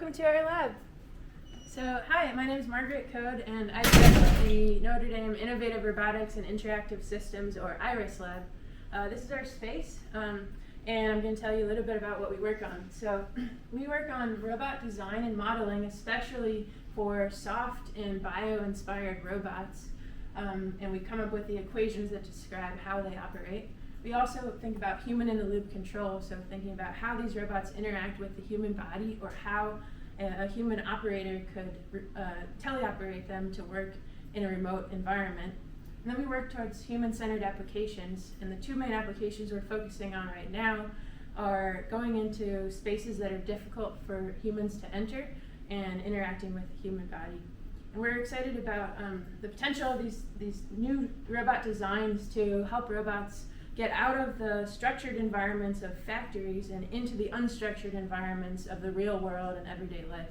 welcome to our lab. So, hi, my name is Margaret Code, and I direct the Notre Dame Innovative Robotics and Interactive Systems, or IRIS lab. This is our space, and I'm going to tell you a little bit about what we work on. So, we work on robot design and modeling, especially for soft and bio-inspired robots, and we come up with the equations that describe how they operate. We also think about human-in-the-loop control, so thinking about how these robots interact with the human body or how a human operator could teleoperate them to work in a remote environment. And then we work towards human-centered applications, and the two main applications we're focusing on right now are going into spaces that are difficult for humans to enter and interacting with the human body. And we're excited about the potential of these new robot designs to help robots get out of the structured environments of factories and into the unstructured environments of the real world and everyday life.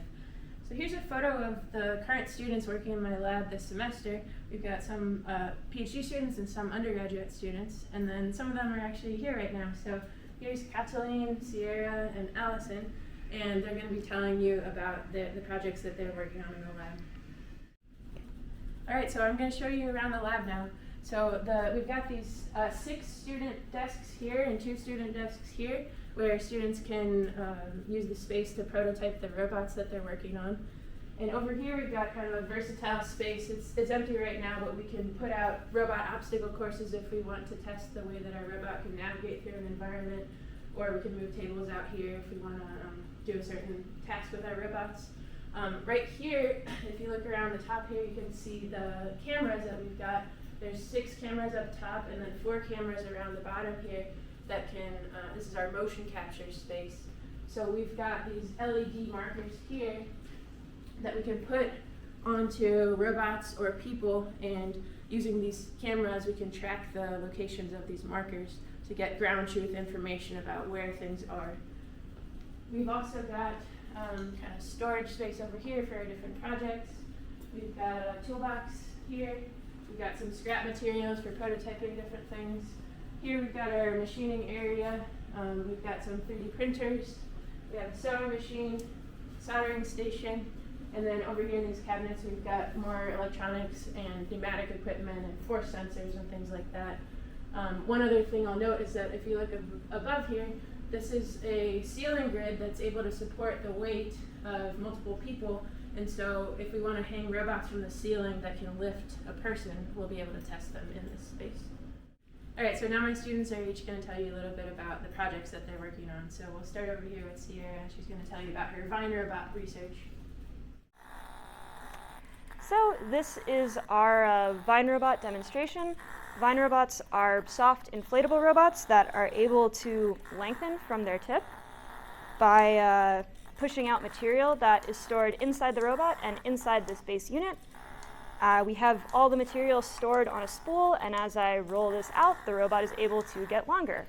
So here's a photo of the current students working in my lab this semester. We've got some PhD students and some undergraduate students, and then some of them are actually here right now. So here's Cataline, Sierra, and Allison, and they're going to be telling you about the projects that they're working on in the lab. All right, so I'm going to show you around the lab now. So we've got these 6 student desks here and 2 student desks here where students can use the space to prototype the robots that they're working on. And over here we've got kind of a versatile space. It's empty right now, but we can put out robot obstacle courses if we want to test the way that our robot can navigate through an environment, or we can move tables out here if we want to do a certain task with our robots. Right here, if you look around the top here, you can see the cameras that we've got. There's 6 cameras up top and then 4 cameras around the bottom here that can, this is our motion capture space. So we've got these LED markers here that we can put onto robots or people, and using these cameras we can track the locations of these markers to get ground truth information about where things are. We've also got kind of storage space over here for our different projects. We've got a toolbox here. We've got some scrap materials for prototyping different things. Here we've got our machining area. We've got some 3D printers. We have a sewing machine, soldering station, and then over here in these cabinets we've got more electronics and pneumatic equipment and force sensors and things like that. One other thing I'll note is that if you look above here, this is a ceiling grid that's able to support the weight of multiple people. And so if we want to hang robots from the ceiling that can lift a person, we'll be able to test them in this space. All right, so now my students are each going to tell you a little bit about the projects that they're working on. So we'll start over here with Sierra. She's going to tell you about her Vine robot research. So this is our Vine robot demonstration. Vine robots are soft inflatable robots that are able to lengthen from their tip by pushing out material that is stored inside the robot and inside this base unit. We have all the material stored on a spool, and as I roll this out, the robot is able to get longer.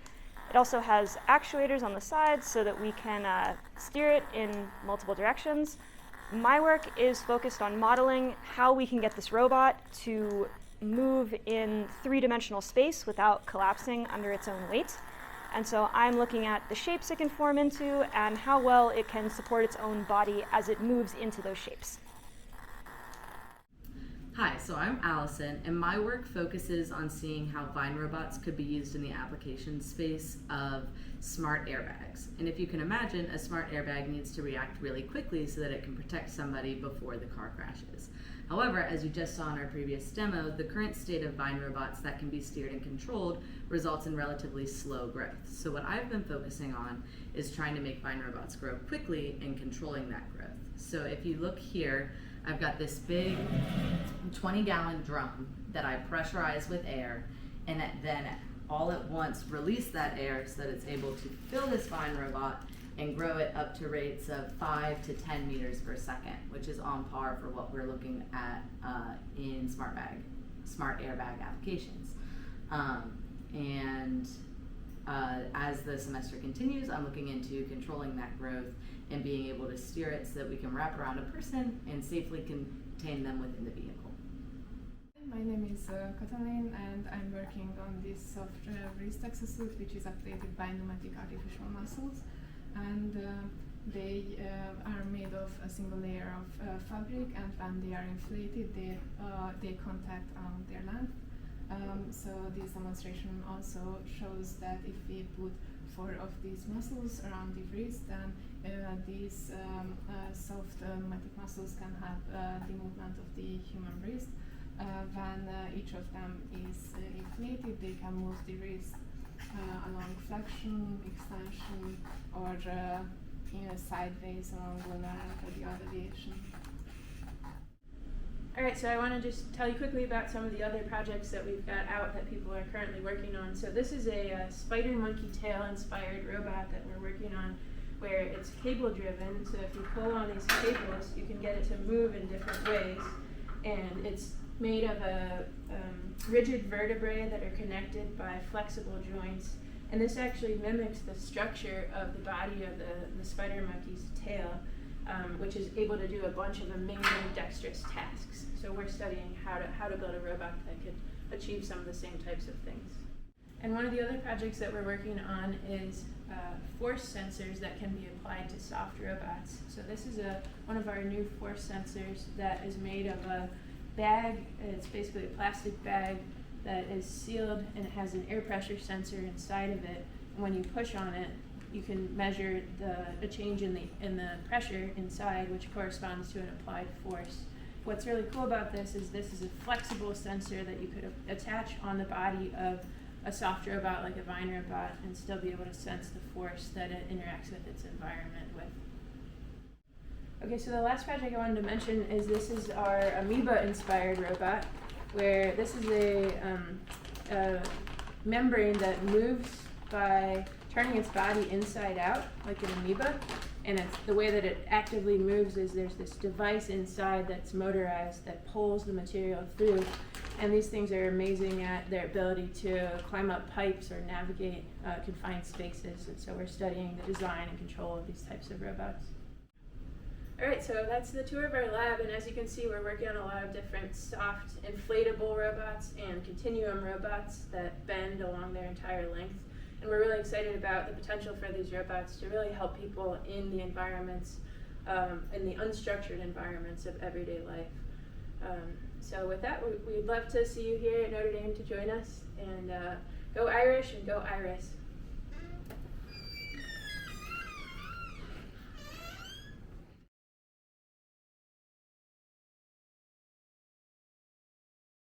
It also has actuators on the sides so that we can steer it in multiple directions. My work is focused on modeling how we can get this robot to move in 3-dimensional space without collapsing under its own weight. And so I'm looking at the shapes it can form into and how well it can support its own body as it moves into those shapes. Hi, so I'm Allison, and my work focuses on seeing how Vine robots could be used in the application space of smart airbags. And if you can imagine, a smart airbag needs to react really quickly so that it can protect somebody before the car crashes. However, as you just saw in our previous demo, the current state of Vine robots that can be steered and controlled results in relatively slow growth. So what I've been focusing on is trying to make Vine robots grow quickly and controlling that growth. So if you look here, I've got this big 20-gallon drum that I pressurize with air, and then all at once release that air so that it's able to fill this Vine robot and grow it up to rates of 5 to 10 meters per second, which is on par for what we're looking at in smart airbag applications. As the semester continues, I'm looking into controlling that growth and being able to steer it so that we can wrap around a person and safely contain them within the vehicle. My name is Cataline, and I'm working on this software wrist exosuit, which is updated by pneumatic artificial muscles. And They are made of a single layer of fabric, and when they are inflated, they contact their length. So this demonstration also shows that if we put 4 of these muscles around the wrist, then these soft pneumatic muscles can have the movement of the human wrist. When each of them is inflated, they can move the wrist along flexion, extension, or sideways along lunar or the other deviation. Alright, so I want to just tell you quickly about some of the other projects that we've got out that people are currently working on. So this is a spider monkey tail inspired robot that we're working on, where it's cable driven. So if you pull on these cables, you can get it to move in different ways. And it's made of a rigid vertebrae that are connected by flexible joints. And this actually mimics the structure of the body of the spider monkey's tail, which is able to do a bunch of amazing dexterous tasks. So we're studying how to build a robot that could achieve some of the same types of things. And one of the other projects that we're working on is force sensors that can be applied to soft robots. So this is one of our new force sensors that is made of a bag. It's basically a plastic bag that is sealed, and it has an air pressure sensor inside of it. And when you push on it, you can measure a change in the pressure inside, which corresponds to an applied force. What's really cool about this is a flexible sensor that you could attach on the body of a soft robot like a Vine robot and still be able to sense the force that it interacts with its environment with. Okay, so the last project I wanted to mention is this is our amoeba-inspired robot, where this is a membrane that moves by turning its body inside out like an amoeba, and the way that it actively moves is there's this device inside that's motorized that pulls the material through, and these things are amazing at their ability to climb up pipes or navigate confined spaces, and so we're studying the design and control of these types of robots. Alright, so that's the tour of our lab, and as you can see, we're working on a lot of different soft inflatable robots and continuum robots that bend along their entire length. And we're really excited about the potential for these robots to really help people in the environments, in the unstructured environments of everyday life. So with that, we'd love to see you here at Notre Dame to join us, and go Irish and go Iris.